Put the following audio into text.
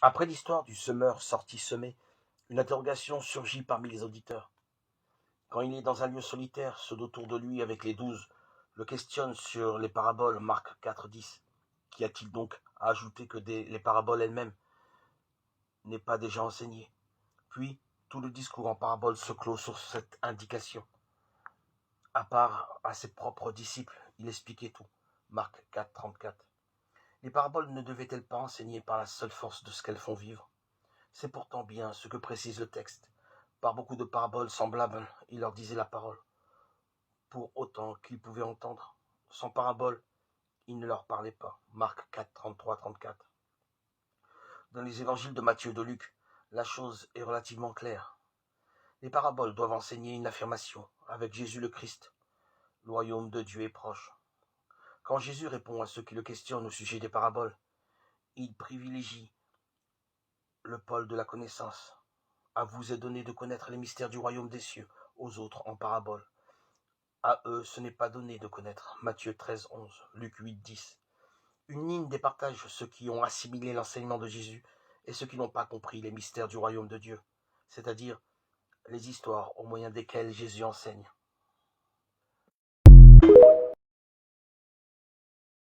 Après l'histoire du semeur sorti semer, une interrogation surgit parmi les auditeurs. Quand il est dans un lieu solitaire, ceux autour de lui avec les 12 le questionnent sur les paraboles, Marc 4,10. Qu'y a-t-il donc à ajouter que les paraboles elles-mêmes n'est pas déjà enseignées? Puis, tout le discours en parabole se clôt sur cette indication. À part à ses propres disciples, il expliquait tout. Marc 4,34. Les paraboles ne devaient-elles pas enseigner par la seule force de ce qu'elles font vivre? C'est pourtant bien ce que précise le texte. Par beaucoup de paraboles semblables, il leur disait la parole, pour autant qu'ils pouvaient entendre. Sans parabole, il ne leur parlait pas. Marc 4, 33, 34. Dans les évangiles de Matthieu et de Luc, la chose est relativement claire. Les paraboles doivent enseigner une affirmation, avec Jésus le Christ. Le royaume de Dieu est proche. Quand Jésus répond à ceux qui le questionnent au sujet des paraboles, il privilégie le pôle de la connaissance. À vous est donné de connaître les mystères du royaume des cieux, aux autres en parabole. À eux, ce n'est pas donné de connaître. Matthieu 13, 11, Luc 8, 10. Une ligne départage ceux qui ont assimilé l'enseignement de Jésus et ceux qui n'ont pas compris les mystères du royaume de Dieu, c'est-à-dire les histoires au moyen desquelles Jésus enseigne.